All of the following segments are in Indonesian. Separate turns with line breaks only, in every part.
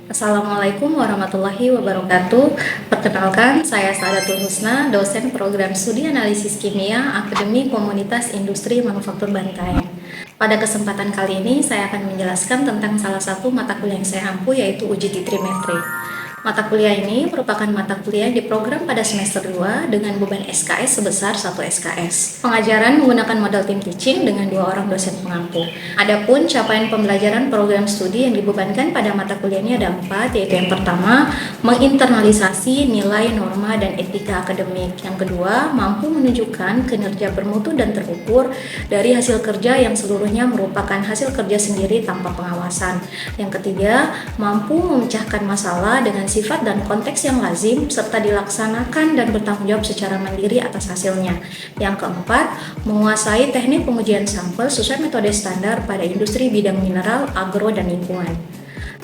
Assalamualaikum warahmatullahi wabarakatuh. Perkenalkan, saya Saadatul Husna, dosen program studi analisis kimia Akademi Komunitas Industri Manufaktur Bantaeng. Pada kesempatan kali ini, saya akan menjelaskan tentang salah satu mata kuliah yang saya ampu, yaitu uji titrimetri. Mata kuliah ini merupakan mata kuliah di program pada semester 2 dengan beban SKS sebesar 1 SKS. Pengajaran menggunakan model team teaching dengan 2 orang dosen pengampu. Adapun capaian pembelajaran program studi yang dibebankan pada mata kuliah ini ada 4, yaitu yang pertama, menginternalisasi nilai, norma, dan etika akademik. Yang kedua, mampu menunjukkan kinerja bermutu dan terukur dari hasil kerja yang seluruhnya merupakan hasil kerja sendiri tanpa pengawasan. Yang ketiga, mampu memecahkan masalah dengan sifat dan konteks yang lazim serta dilaksanakan dan bertanggung jawab secara mandiri atas hasilnya. Yang keempat, menguasai teknik pengujian sampel sesuai metode standar pada industri bidang mineral, agro, dan lingkungan.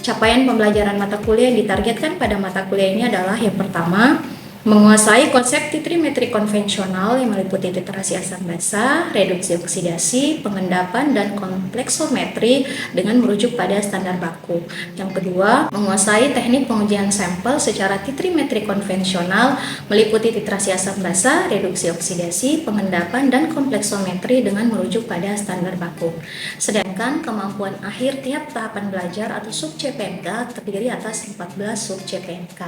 Capaian pembelajaran mata kuliah yang ditargetkan pada mata kuliah ini adalah yang pertama, menguasai konsep titrimetri konvensional yang meliputi titrasi asam basa, reduksi oksidasi, pengendapan, dan kompleksometri dengan merujuk pada standar baku. Yang kedua, menguasai teknik pengujian sampel secara titrimetri konvensional meliputi titrasi asam basa, reduksi oksidasi, pengendapan, dan kompleksometri dengan merujuk pada standar baku. Sedangkan kemampuan akhir tiap tahapan belajar atau sub CPNK terdiri atas 14 sub CPNK.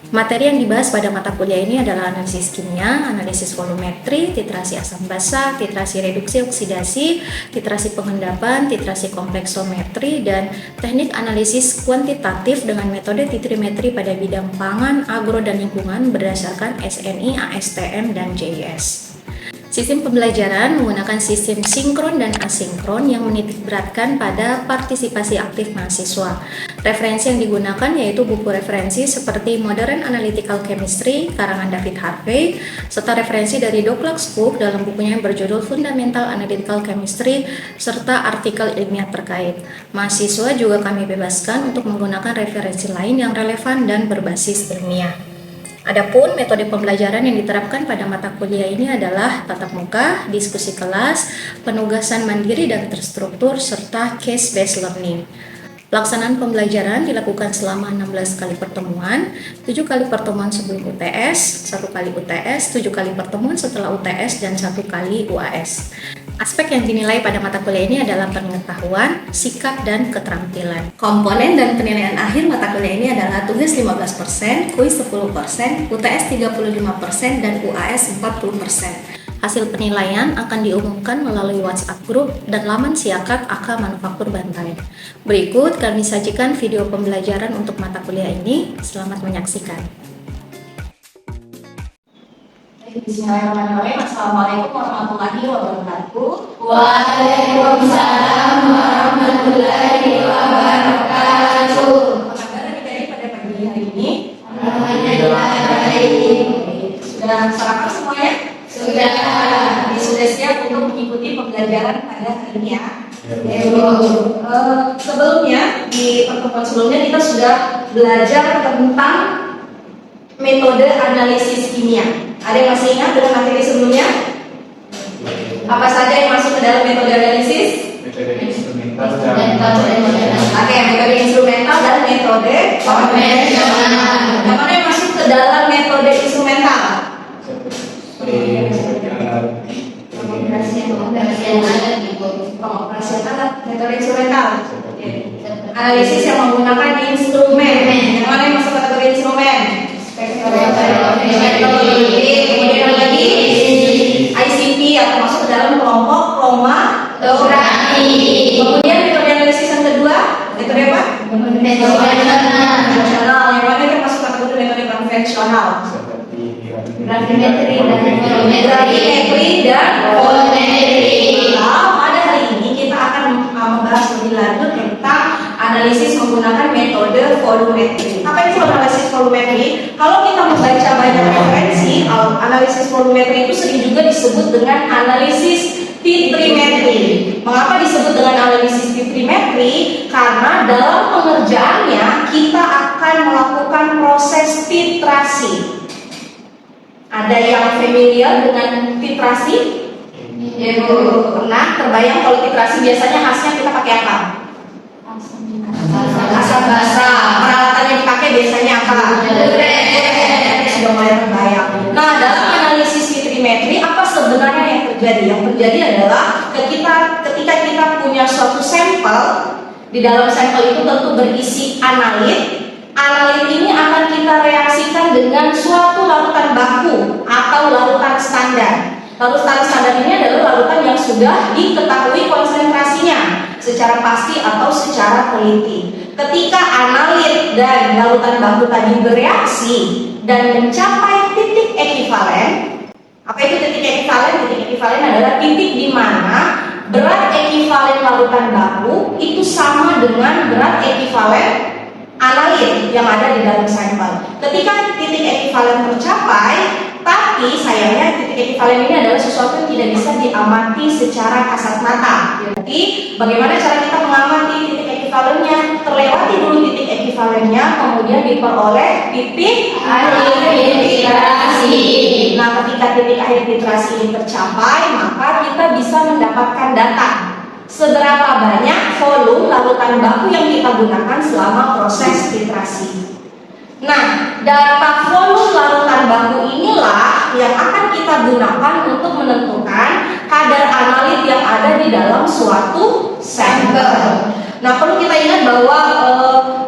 Materi yang dibahas pada mata kuliah ini adalah analisis kimia, analisis volumetri, titrasi asam basa, titrasi reduksi oksidasi, titrasi pengendapan, titrasi kompleksometri, dan teknik analisis kuantitatif dengan metode titrimetri pada bidang pangan, agro, dan lingkungan berdasarkan SNI, ASTM, dan JIS. Sistem pembelajaran menggunakan sistem sinkron dan asinkron yang menitikberatkan pada partisipasi aktif mahasiswa. Referensi yang digunakan yaitu buku referensi seperti Modern Analytical Chemistry karangan David Harvey, serta referensi dari Douglas Cook dalam bukunya yang berjudul Fundamental Analytical Chemistry, serta artikel ilmiah terkait. Mahasiswa juga kami bebaskan untuk menggunakan referensi lain yang relevan dan berbasis ilmiah. Adapun metode pembelajaran yang diterapkan pada mata kuliah ini adalah tatap muka, diskusi kelas, penugasan mandiri dan terstruktur, serta case-based learning. Pelaksanaan pembelajaran dilakukan selama 16 kali pertemuan, 7 kali pertemuan sebelum UTS, 1 kali UTS, 7 kali pertemuan setelah UTS, dan 1 kali UAS. Aspek yang dinilai pada mata kuliah ini adalah pengetahuan, sikap, dan keterampilan. Komponen dan penilaian akhir mata kuliah ini adalah tugas 15%, kuis 10%, UTS 35%, dan UAS 40%. Hasil penilaian akan diumumkan melalui WhatsApp Group dan laman Siakat AK Manufaktur Bantaeng. Berikut kami sajikan video pembelajaran untuk mata kuliah ini. Selamat menyaksikan. Bismillahirrahmanirrahim. Assalamualaikum warahmatullahi wabarakatuh.
Waalaikumsalam warahmatullahi wabarakatuh.
Apa kabar adik-adik pada pagi hari ini?
Alhamdulillah baik.
Sudah sarapan semuanya?
Sudah.
Sudah siap untuk mengikuti pembelajaran pada hari ini ya? Sebelumnya, di pertemuan sebelumnya kita sudah belajar tentang metode analisis kimia. Ada yang masih ingat dengan materi sebelumnya? Apa saja yang masuk ke dalam metode analisis?
Metode instrumental dan
Oke, metode instrumental dan metode konvensional. Yang mana yang masuk ke dalam metode instrumental? Pengoperasian alat, metode instrumental. Analisis yang menggunakan instrumen. Yang mana yang masuk kategori instrumen? Kemudian lagi ICP atau masuk ke dalam kelompok kromatografi. Kemudian metode analisis yang kedua, metode apa? Konvensional. Yang mana yang masuk kategori metode konvensional?
Gravimetri
dan volumetri. Pada hari ini kita akan membahas lebih lanjut tentang analisis menggunakan metode volumetri. Apa itu analisis volumetri? Kalau kita membaca banyak referensi, analisis volumetri itu sering juga disebut dengan analisis titrimetri. Mengapa disebut dengan analisis titrimetri? Karena dalam pengerjaannya kita akan melakukan proses titrasi. Ada yang familiar dengan titrasi? Pernah terbayang kalau titrasi biasanya khasnya kita pakai apa? Asam basa.
Di dalam sampel itu tentu berisi analit. Analit ini akan kita reaksikan dengan suatu larutan baku atau larutan standar. Larutan standar ini adalah larutan yang sudah diketahui konsentrasinya secara pasti atau secara teliti. Ketika analit dan larutan baku tadi bereaksi dan mencapai titik ekivalen, apa itu titik ekivalen? Titik ekivalen adalah titik di mana berat ekivalen larutan baku itu sama dengan berat ekivalen analit yang ada di dalam sampel. Ketika titik ekivalen tercapai, tapi sayangnya titik ekivalen ini adalah sesuatu yang tidak bisa diamati secara kasat mata. Jadi bagaimana cara kita mengamati titik ekivalennya? Terlewati dulu titik ekivalennya, kemudian diperoleh titik
akhir titrasi.
Nah, ketika titik akhir titrasi ini tercapai, maka kita bisa mendapatkan data seberapa banyak volume larutan baku yang kita gunakan selama proses titrasi. Nah, data volume larutan baku inilah yang akan kita gunakan untuk menentukan kadar analit yang ada di dalam suatu sampel. Nah, perlu kita ingat bahwa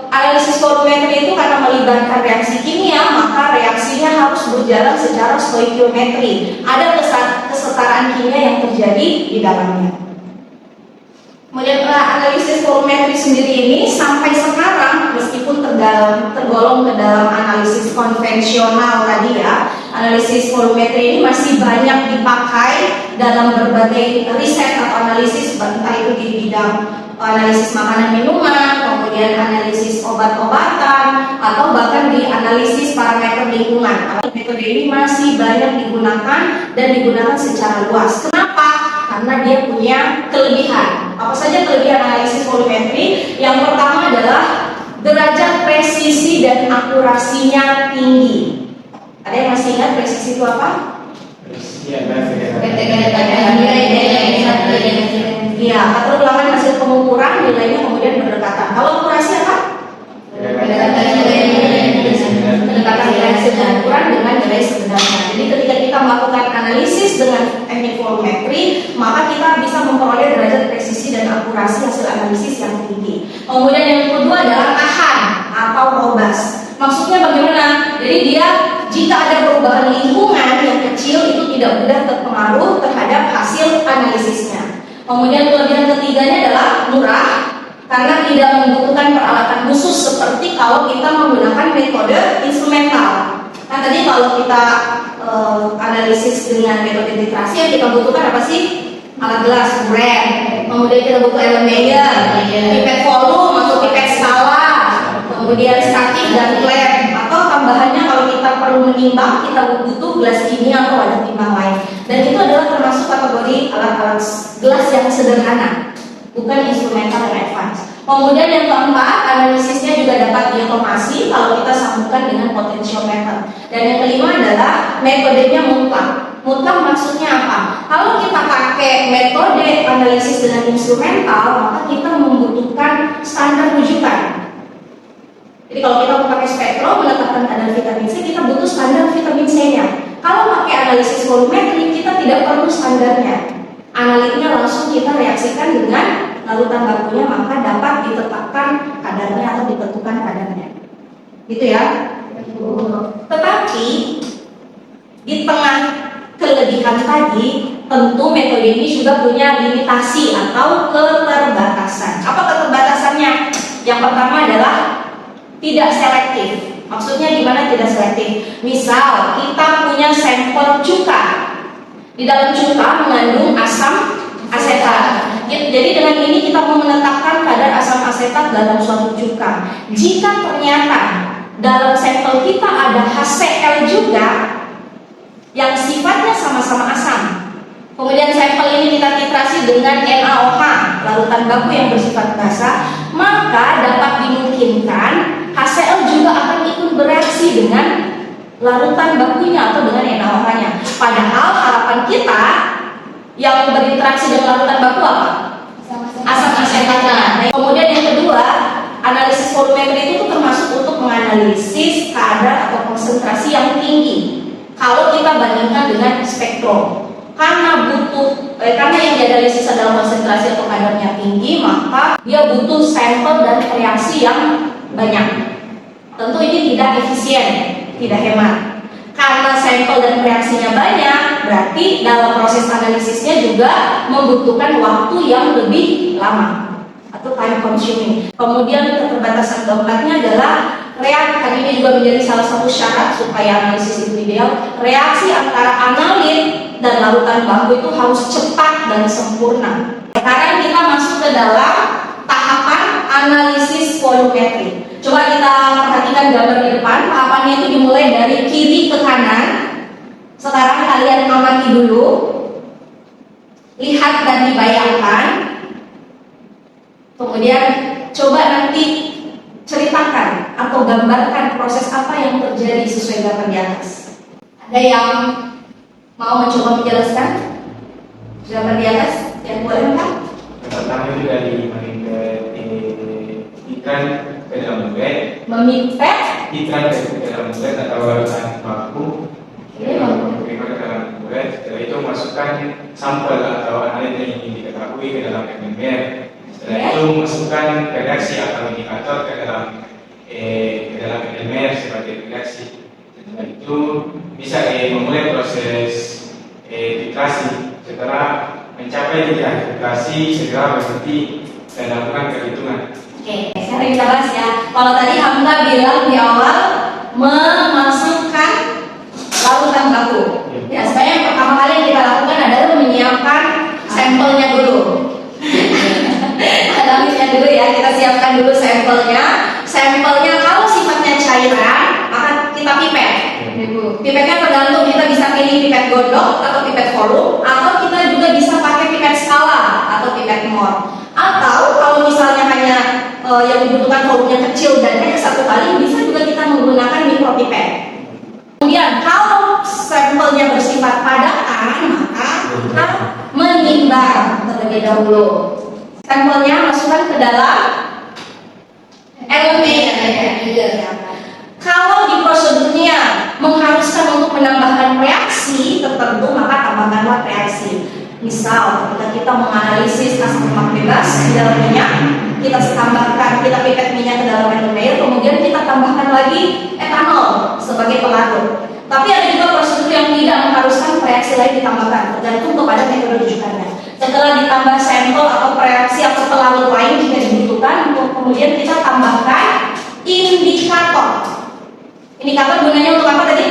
analisis volumetri itu karena melibatkan reaksi kimia, maka reaksinya harus berjalan secara stoikiometri. Ada kesetaraan kimia yang terjadi di dalamnya. Kemudian analisis volumetri sendiri ini sampai sekarang meskipun tergolong ke dalam analisis konvensional tadi ya, analisis volumetri ini masih banyak dipakai dalam berbagai riset atau analisis, entah itu di bidang analisis makanan minuman, kemudian analisis obat-obatan, atau bahkan di analisis parameter lingkungan. Metode ini masih banyak digunakan dan digunakan secara luas. Kenapa? Karena dia punya kelebihan. Apa saja kelebihan analisis volumetri? Yang pertama adalah derajat presisi dan akurasinya tinggi. Ada yang masih ingat presisi itu apa? Iya, keterulangan hasil pengukuran nilainya kemudian berdekatan. Kalau akurasi apa? Pendekatan nilai hasil pengukuran dengan nilai sebenarnya. Jadi ketika kita melakukan analisis dengan teknik volumetri, maka kita bisa memperoleh derajat presisi dan akurasi hasil analisis yang tinggi. Kemudian yang kedua adalah tahan atau robust. Maksudnya bagaimana? Jadi dia jika ada perubahan lingkungan yang kecil itu tidak mudah terpengaruh terhadap hasil analisisnya. Kemudian kelebihan ketiganya adalah murah karena tidak membutuhkan peralatan khusus seperti kalau kita menggunakan metode instrumental. Nah tadi kalau kita analisis dengan metode titrasi yang kita butuhkan apa sih? Alat gelas, brand. Kemudian kita butuh Erlenmeyer, pipet volume atau pipet skala, kemudian statik dan klep. Atau tambahannya kalau kita perlu menimbang, kita butuh gelas kimia atau wadah timbang lain. Dan itu adalah termasuk kategori alat-alat gelas yang sederhana, bukan instrumental dan advance. Kemudian yang keempat, analisisnya juga dapat diotomasi kalau kita sambungkan dengan potentiometer. Dan yang kelima adalah metodenya mutlak. Mutlak maksudnya apa? Kalau kita pakai metode analisis dengan instrumental, maka kita membutuhkan standar rujukan. Jadi kalau kita mau pakai spektrum menetapkan kadar vitamin C, kita butuh standar vitamin C-nya. Kalau pakai analisis volumetri, kita tidak perlu standarnya. Analitnya langsung kita reaksikan dengan larutan bakunya, maka dapat ditetapkan kadarnya atau ditentukan kadarnya. Gitu ya. Tetapi di tengah kelebihan tadi, tentu metode ini juga punya limitasi atau keterbatasan. Apa keterbatasannya? Yang pertama adalah tidak selektif. Maksudnya gimana tidak selektif? Misal kita punya sampel cuka. Di dalam cuka mengandung asam asetat. Jadi dengan ini kita mau menetapkan kadar asam asetat dalam suatu cuka. Jika ternyata dalam sampel kita ada HCl juga yang sifatnya sama-sama asam, kemudian sampel ini kita titrasi dengan NaOH, larutan baku yang bersifat basa, maka dapat dimungkinkan HCl juga akan ikut bereaksi dengan larutan bakunya atau dengan NaOH-nya. Padahal harapan kita yang berinteraksi dengan larutan baku apa? Asam asetatnya. Kemudian yang kedua, analisis volumetri itu termasuk untuk menganalisis kadar atau konsentrasi yang tinggi. Kalau kita bandingkan dengan spektrum, karena yang dianalisis adalah konsentrasi atau kadarnya tinggi, maka dia butuh sampel dan reaksi yang banyak. Tentu ini tidak efisien, tidak hemat. Karena sampel dan reaksinya banyak, berarti dalam proses analisisnya juga membutuhkan waktu yang lebih lama atau time consuming. Kemudian keterbatasan keempatnya adalah ini juga menjadi salah satu syarat supaya analisis itu ideal. Reaksi antara analit dan larutan baku itu harus cepat dan sempurna. Sekarang kita masuk ke dalam tahapan analisis volumetri. Coba kita perhatikan gambar di depan. Tahapannya itu dimulai dari kiri ke kanan. Sekarang kalian amati dulu, lihat dan dibayangkan. Kemudian coba nanti ceritakan atau gambarkan proses apa yang terjadi sesuai gambar di atas. Ada yang mau mencoba menjelaskan gambar di atas? Yang boleh kan?
Pertama itu dari mengikat ikan ke dalam bulet,
Memipet
ikan ke dalam bulet atau larutan baku, ke dalam bulet. Setelah itu masukkan sampel atau analit yang ingin diketahui ke dalam NMR. Setelah itu masukkan reaksi atau indikator ke dalam NMR sebagai reaksi. Setelah itu bisa memulai proses titrasi. Setelah mencapai titik titrasi, segera berhenti dan lakukan perhitungan.
Oke, sekarang kita bahas ya. Kalau tadi Hamka bilang di awal memasukkan larutan baku. Ya, sebenarnya yang pertama kali yang kita lakukan adalah menyiapkan sampelnya dulu. Analisnya dulu ya, kita siapkan dulu sampelnya. Sampelnya kalau sifatnya cairan, maka kita pipet. Pipetnya tergantung, kita bisa pilih pipet gondok atau pipet volume, atau kita juga bisa pakai pipet skala atau pipet mor. Atau kalau misalnya hanya yang dibutuhkan volumenya kecil dan hanya satu kali, bisa juga kita menggunakan mikropipet. Kemudian kalau sampelnya bersifat padatkan, maka kita menimbang terlebih dahulu. Sampelnya masukkan ke dalam elemen. Kalau di prosedurnya mengharuskan untuk menambahkan reaksi tertentu, maka tambahkanlah reaksi. Misal, ketika kita menganalisis asam lemak bebas di dalam minyak, kita pipet minyak ke dalam NMR, kemudian kita tambahkan lagi etanol sebagai pelarut. Tapi ada juga prosedur yang tidak mengharuskan reaksi lain ditambahkan, tergantung kepada metode rujukannya. Setelah ditambah sampel atau reaksi atau pelarut lain jika dibutuhkan, kemudian kita tambahkan indikator. Indikator gunanya untuk apa tadi?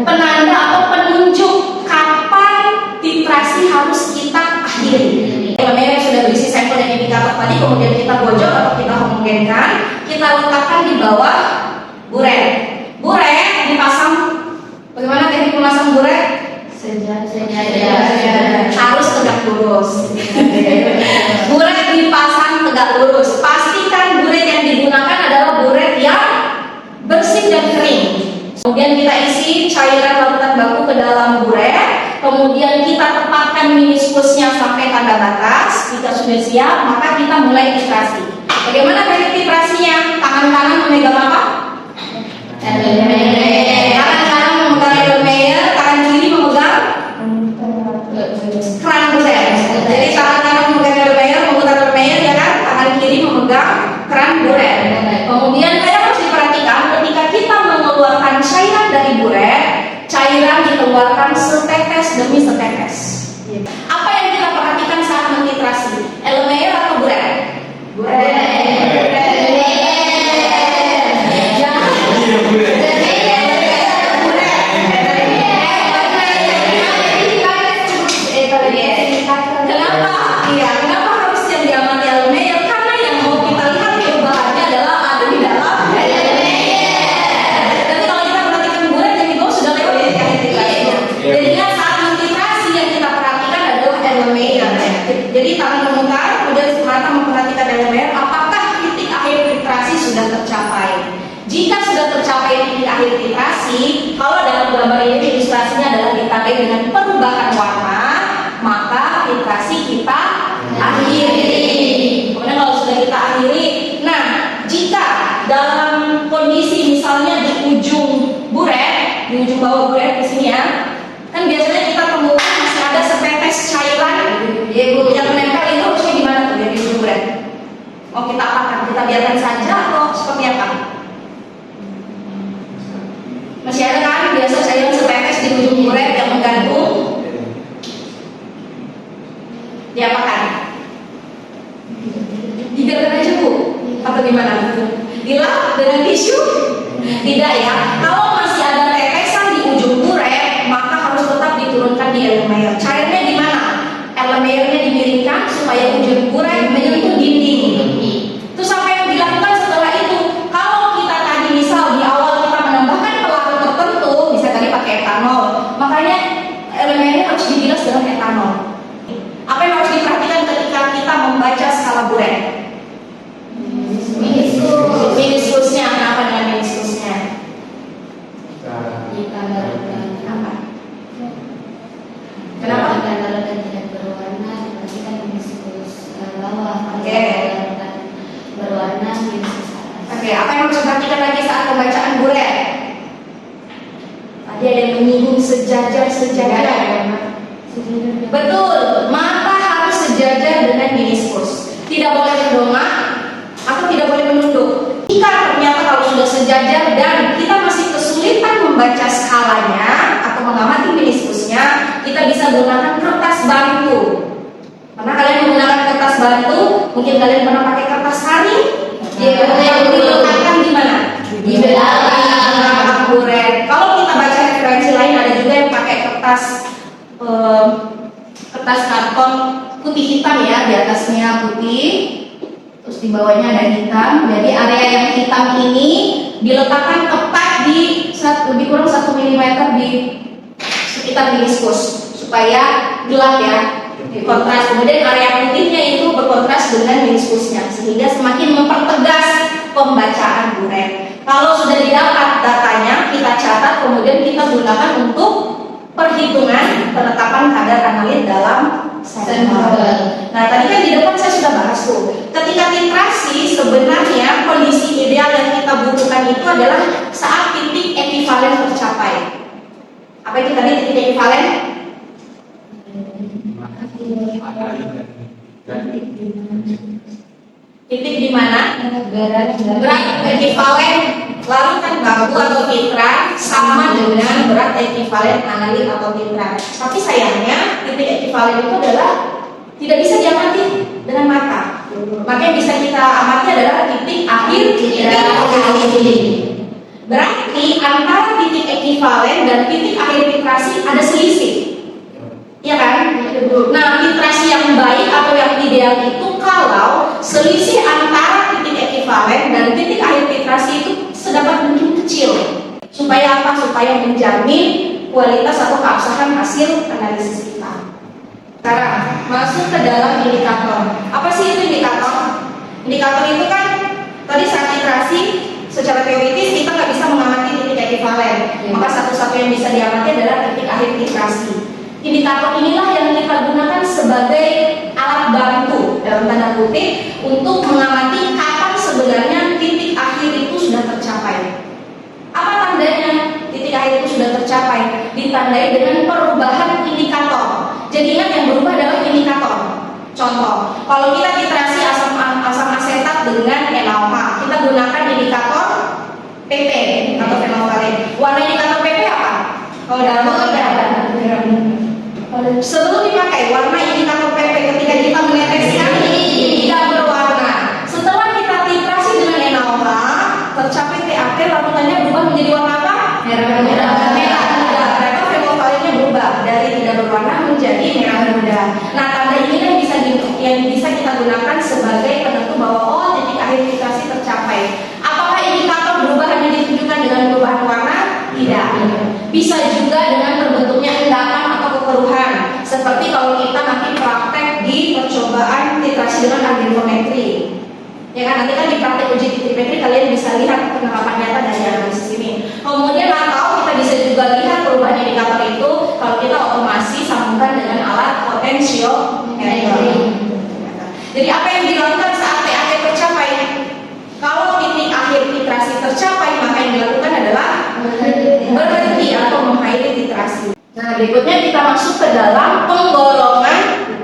Penanda atau penunjuk kapan titrasi harus kita akhiri. Yang sudah berisi sampel dan indikator tadi, kemudian kita bojok atau kita homogenkan, kita letakkan di bawah buret. Buret dipasang. Bagaimana teknik memasang buret? Harus tegak lurus. Buret dipasang tegak lurus. Pastikan buret yang digunakan adalah buret yang bersih dan kering. Kemudian kita isi cairan larutan baku ke dalam buret. Kemudian kita tepatkan meniskusnya sampai tanda batas. Jika sudah siap, maka kita mulai titrasi. Bagaimana teknik titrasinya? Tangan kanan memegang apa? Tangan kanan memegang elemen, tangan kiri memegang keran buret. Jadi tangan kanan memegang elemen, memegang elemen, ya kan? Tangan kiri memegang keran buret. Kemudian harus diperhatikan ketika kita mengeluarkan cairan dari buret, cairan dikeluarkan setetes demi setetes. Apa yang kita perhatikan saat mentitrasi? Elemen atau buret? Buret. Kenapa harus yang diamati elemen? Karena yang mau kita lihat perubahannya adalah ada di dalam elemen. Tapi kalau kita perhatikan buret yang di bawah sudah lewat dari titrasi. Jadinya saat mentitrasi yang kita perhatikan adalah elemen. Jadi tangan memutar, kemudian mata memperhatikan elemen. Apakah titik akhir titrasi sudah tercapai? Jika sudah tercapai titik akhir titrasi, kalau dalam gambar ini ilustrasinya adalah ditandai dengan perubahan warna, maka titrasi kita akhiri. Kemudian kalau sudah kita akhiri, nah jika dalam kondisi misalnya di ujung buret, di ujung bawah buret di sini ya, Mau kita apakan? Kita biarkan saja atau seperti apa? Masih ada kan biasa cairan setetes di ujung uret yang menggantung? Diapakan? Dibiarkan aja Bu? Atau gimana? Dilap dengan tisu? Tidak ya. Kalau masih ada tetesan di ujung uret, maka harus tetap diturunkan di Erlenmeyer. Caranya gimana? Erlenmeyernya dimiringkan supaya ujung uret menyentuh dinding. Terus apa yang dilakukan setelah itu? Kalau kita tadi misal di awal kita menambahkan pelarut tertentu, bisa tadi pakai etanol, makanya Erlenmeyernya harus dibilas dengan etanol. Apa yang harus diperhatikan ketika kita membaca skala Buret? Meniskusnya, kenapa dengan meniskusnya? Kenapa? Kenapa?
Kalau tidak berwarna, berarti kan meniskus bawah.
Oke.
Berwarna meniskus atas.
Oke, apa yang harus diperhatikan lagi saat pembacaan Buret? Tadi ada yang menyinggung sejajar. Betul, mata harus sejajar dengan meniskus. Tidak boleh mendongak atau tidak boleh menunduk. Jika ternyata kalau sudah sejajar dan kita masih kesulitan membaca skalanya atau mengamati meniskusnya, kita bisa gunakan kertas bantu. Karena kalian menggunakan kertas bantu, mungkin kalian pernah pakai kertas hari, yang diletakkan di mana? Di belakang Buret. Kalau kita baca referensi lain, ada juga yang pakai kertas karton putih hitam ya, di atasnya putih, terus di bawahnya ada hitam. Jadi area yang hitam ini diletakkan tepat di lebih kurang 1 mm di sekitar meniskus supaya gelap ya, kontras. Kemudian area putihnya itu berkontras dengan meniskusnya sehingga semakin mempertegas pembacaan Buret. Kalau sudah didapat datanya, kita catat, kemudian kita gunakan untuk perhitungan penetapan kadar analit dalam sampel. Nah, tadi kan di depan saya sudah bahas tuh. Ketika titrasi sebenarnya kondisi ideal yang kita butuhkan itu adalah saat titik ekivalen tercapai. Apa itu tadi titik ekivalen? Titik di mana? Berat ekivalen larutan baku atau titra sama dengan berat ekivalen analit atau titra. Tapi sayangnya titik ekivalen itu adalah tidak bisa diamati dengan mata. Maka yang bisa kita amati adalah titik akhir titrasi. Berarti antara titik ekivalen dan titik akhir titrasi ada selisih. Ya kan? Nah, titrasi yang baik atau yang ideal itu kalau selisih antara titik ekivalen dan titik akhir titrasi itu sedapat mungkin kecil. Supaya apa? Supaya menjamin kualitas atau keabsahan hasil analisis kita. Sekarang masuk ke dalam indikator. Apa sih itu indikator? Indikator itu kan tadi saat titrasi secara teoritis kita nggak bisa mengamati titik ekivalen. Maka satu-satu yang bisa diamati adalah titik akhir titrasi. Indikator inilah yang kita gunakan sebagai alat bantu dalam tanda kutip untuk mengamati kapan sebenarnya titik akhir itu sudah tercapai. Apa tandanya titik akhir itu sudah tercapai? Ditandai dengan perubahan indikator. Jadi ingat yang berubah adalah indikator. Contoh, kalau kita titrasi asam asetat dengan NaOH, kita gunakan indikator PP atau fenolftalein. Warna indikator PP apa? Kalau dalam ada. Sebelum dipakai warna indikator PP ketika kita meneteskan tidak berwarna. Setelah kita titrasi dengan NaOH tercapai TAP, larutannya berubah menjadi warna apa? Merah muda. Ternyata fenolftaleinnya berubah dari tidak berwarna menjadi merah muda. Nah, tanda ini yang bisa kita gunakan sebagai penentu bahwa oh titik akhir titrasi tercapai. Apakah indikator berubah hanya ditunjukkan dengan perubahan warna? Tidak. Bisa juga dengan terbentuknya endapan atau kekeruhan. Seperti kalau kita nanti praktek di percobaan titrasi dengan argentometri. Ya kan, nanti kan di praktek uji titrimetri kalian bisa lihat penerapan nyata dari analisis ini. Kemudian atau kita bisa juga lihat perubahan indikator itu kalau kita otomasi sambungkan dengan alat potentiometer. Jadi apa yang dilakukan saat TAP tercapai? Kalau titik akhir titrasi tercapai, maka yang dilakukan adalah berhenti atau mengakhiri titrasi. Nah, berikutnya kita masuk ke dalam penggolongan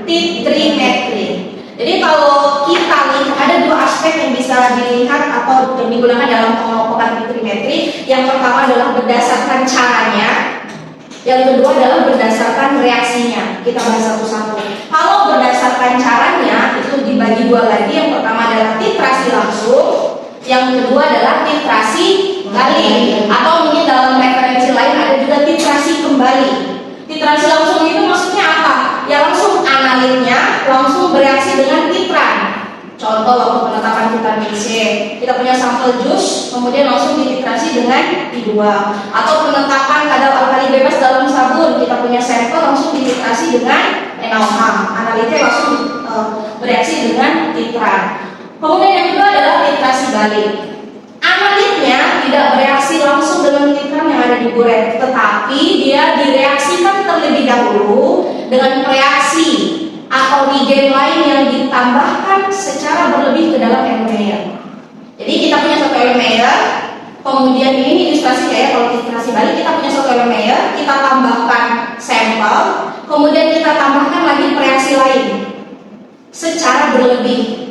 titrimetri. Jadi kalau kita lihat ada dua aspek aspek yang bisa dilihat atau yang digunakan dalam pengelompokan vitrimetri. Yang pertama adalah berdasarkan caranya, yang kedua adalah berdasarkan reaksinya. Kita bahas satu-satu. Kalau berdasarkan caranya itu dibagi dua lagi. Yang pertama adalah titrasi langsung, yang kedua adalah titrasi balik, atau mungkin dalam referensi lain ada juga titrasi kembali. Titrasi langsung itu maksudnya apa? Ya langsung analitnya langsung bereaksi dengan titran. Contoh waktu penetapan vitamin C, kita punya sampel jus, kemudian langsung dititrasi dengan I2. Atau penetapan kadar alkali bebas dalam sabun, kita punya sampel langsung dititrasi dengan NaOH. Analitnya langsung bereaksi dengan titran. Kemudian yang kedua adalah titrasi balik. Analitnya tidak bereaksi langsung dengan titran yang ada di buret, tetapi dia direaksikan terlebih dahulu dengan reaksi atau reagen lain yang ditambahkan secara berlebih ke dalam enomer. Jadi kita punya satu enomer, kemudian ini ilustrasi kayak kalau titrasi balik kita punya satu enomer, kita tambahkan sampel, kemudian kita tambahkan lagi reaksi lain secara berlebih.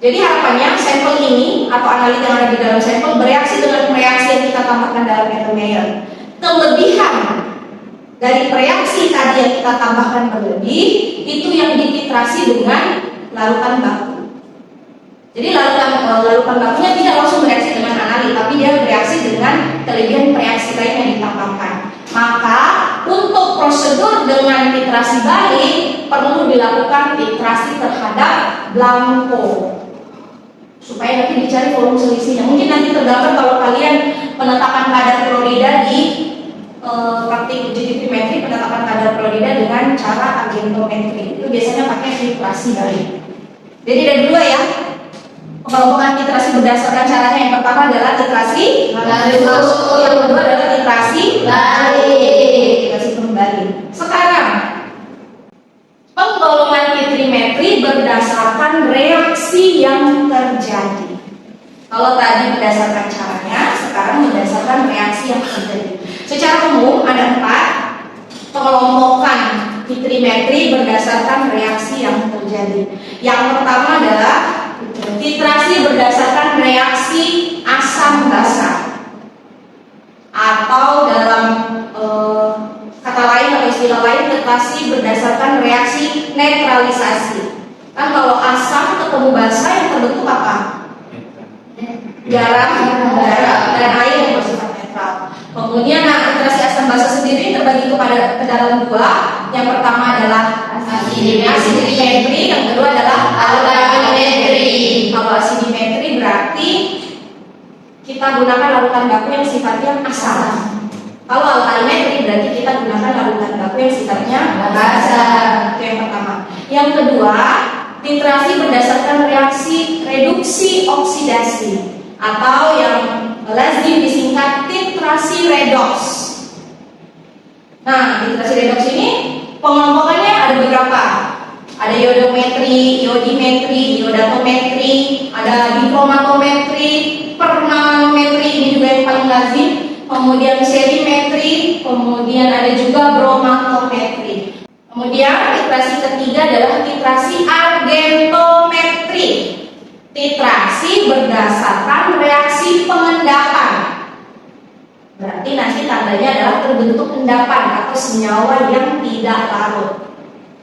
Jadi harapannya sampel ini atau analit yang ada di dalam sampel bereaksi dengan reaksi yang kita tambahkan dalam enomer. Kelebihan dari reaksi tadi yang kita tambahkan berlebih itu yang dititrasi dengan larutan baku. Jadi larutan bakunya tidak langsung bereaksi dengan analit, tapi dia bereaksi dengan kelebihan reaksi lain yang ditambahkan. Maka untuk prosedur dengan titrasi balik perlu dilakukan titrasi terhadap blanko supaya nanti dicari volume selisihnya. Mungkin nanti tergambar kalau kalian penetapan kadar klorida di praktik uji vitrimetri, penetapan kadar klorida dengan cara argentometri itu biasanya pakai titrasi balik. Jadi ada dua ya, pengelompokan titrasi berdasarkan caranya. Yang pertama adalah titrasi langsung, yang kedua adalah titrasi balik, titrasi kembali. Sekarang penggolongan vitrimetri berdasarkan reaksi yang terjadi. Kalau tadi berdasarkan caranya, sekarang berdasarkan reaksi yang terjadi. Secara umum ada 4 pengelompokan vitrimetri berdasarkan reaksi yang terjadi. Yang pertama adalah titrasi berdasarkan reaksi asam basa, atau dalam kata lain atau istilah lain titrasi berdasarkan reaksi netralisasi. Kan kalau asam ketemu basa yang terbentuk apa? Garam, dan air yang bersifat netral. Kemudian titrasi asam basa sendiri terbagi ke dalam 2. Yang pertama adalah asidimetri, yang kedua adalah alkalimetri. Kalau asidimetri berarti kita gunakan larutan baku yang sifatnya asam. Kalau alkalimetri berarti kita gunakan larutan baku yang sifatnya basa. Itu yang pertama. Yang kedua, titrasi berdasarkan reaksi reduksi oksidasi, atau yang lazim disingkat titrasi redox. Nah, titrasi redox ini pengelompokannya ada beberapa. Ada iodometri, iodimetri, iodatometri, ada dikromatometri, pernamanometri, ini juga yang paling lazim. Kemudian serimetri, kemudian ada juga bromatometri. Kemudian titrasi ketiga adalah titrasi argentometri. Titrasi berdasarkan reaksi pengendapan. Berarti nanti tandanya adalah terbentuk endapan atau senyawa yang tidak larut.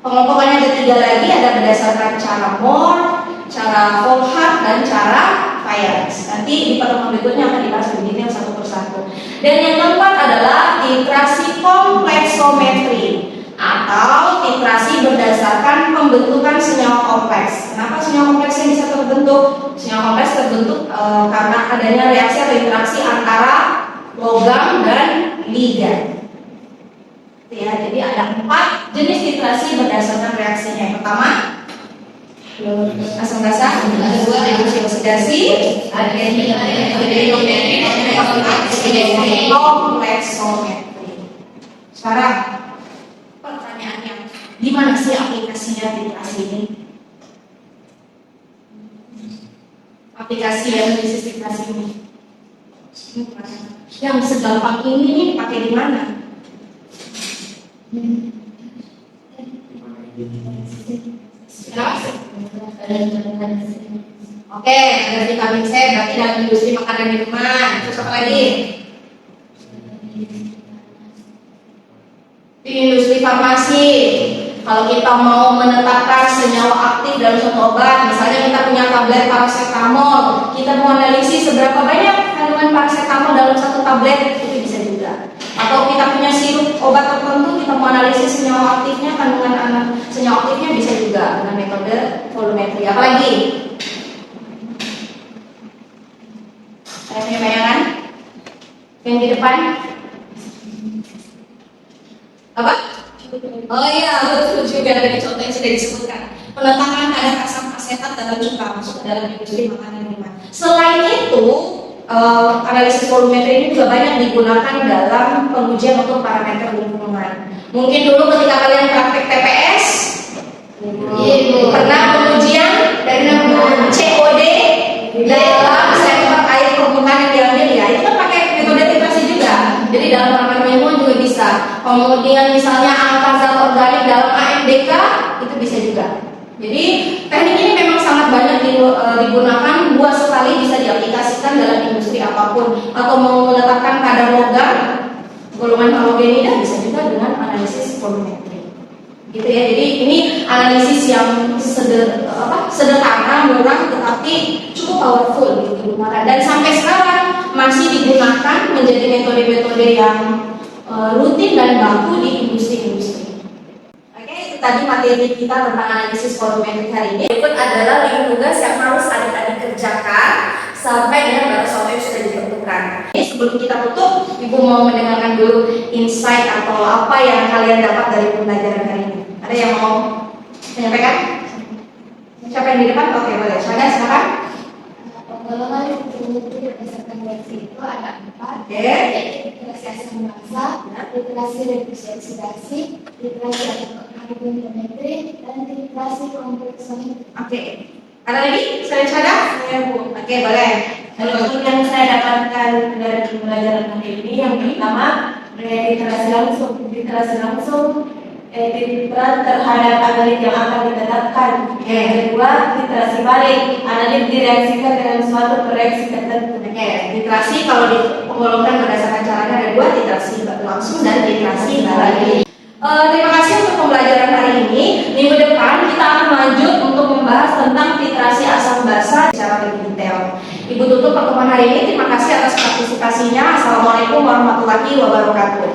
Pengelompokannya ada 3 lagi, ada berdasarkan cara Mohr, cara Volhard, dan cara Fayens. Nanti di pertemuan berikutnya akan dibahas lebih detail satu persatu. Dan yang keempat adalah titrasi kompleksometri, atau titrasi berdasarkan pembentukan senyawa kompleks. Kenapa senyawa kompleksnya bisa terbentuk? Senyawa kompleks terbentuk karena adanya reaksi atau interaksi antara logam dan ligan. Ya, jadi ada 4 jenis titrasi berdasarkan reaksinya. Yang pertama asam basa, yang kedua reduksi oksidasi, kompleksometri. Sekarang pertanyaannya, di mana sih aplikasinya titrasi ini? Aplikasi analisis titrasi ini. Yang segampang ini nih pakai di mana? Oke, ada vitamin C berarti dalam industri makanan minuman. Terus apa lagi? Di industri farmasi, kalau kita mau menetapkan senyawa aktif dalam suatu obat, misalnya kita punya tablet paracetamol, kita mau analisis seberapa banyak kandungan paracetamol dalam satu tablet, itu bisa juga. Atau kita punya sirup obat tertentu, kita mau analisis senyawa aktifnya, kandungan senyawa aktifnya bisa juga dengan metode volumetri. Apalagi? Saya punya bayangan? Yang di depan? Apa? Oh iya, betul juga dari contoh yang sudah disebutkan. Penetapan kadar asam asetat dalam cuka masuk ke dalam industri makanan minuman. Selain itu, analisis volumetri ini juga banyak digunakan dalam pengujian untuk parameter lingkungan. Mungkin dulu ketika kalian praktek TPS, pernah pengujian dari nama COD dalam sampel air permukaan yang diambil ya, itu kan pakai metode titrasi juga. Jadi dalam parameter lingkungan juga bisa. Kemudian misalnya angka zat organik dalam AMDK itu bisa juga. Jadi teknik ini memang sangat banyak digunakan, luas sekali, bisa diaplikasikan dalam industri apapun. Atau mau menetapkan kadar logam, golongan halogenida bisa juga dengan analisis volumetri. Gitu ya. Jadi ini analisis yang sederhana, murah, tetapi cukup powerful digunakan. Dan sampai sekarang masih digunakan menjadi metode-metode yang rutin dan baku di industri-industri. Oke, itu tadi materi kita tentang analisis volumetrik hari ini. Berikut adalah link tugas yang harus adik-adik kerjakan sampai dengan batas waktu yang sudah ditentukan. Sebelum kita tutup, Ibu mau mendengarkan dulu insight atau apa yang kalian dapat dari pembelajaran hari ini. Ada yang mau menyampaikan? Siapa yang di depan? Oke, boleh. Silakan.
Penggolongan volumetri berdasarkan reaksi itu ada 4.
Oke.
Yaitu literasi asam basa, literasi reduksi oksidasi, literasi halogeniometri, dan literasi kompleksometri.
Oke. Ada lagi? Saya Bu. Oke, boleh.
Untuk yang saya dapatkan dari pembelajaran hari ini, yang pertama literasi langsung peran terhadap analit yang akan ditetapkan. Yang kedua, literasi balik, analit direaksikan dengan suatu reaksi tertentu.
Oke, literasi kalau digolongkan berdasarkan caranya ada 2, literasi langsung dan literasi balik. Terima kasih untuk pembelajaran hari ini. Minggu depan kita akan lanjut untuk membahas tentang literasi asam basa secara lebih detail. Ibu tutup pertemuan hari ini. Terima kasih atas partisipasinya. Assalamualaikum warahmatullahi wabarakatuh.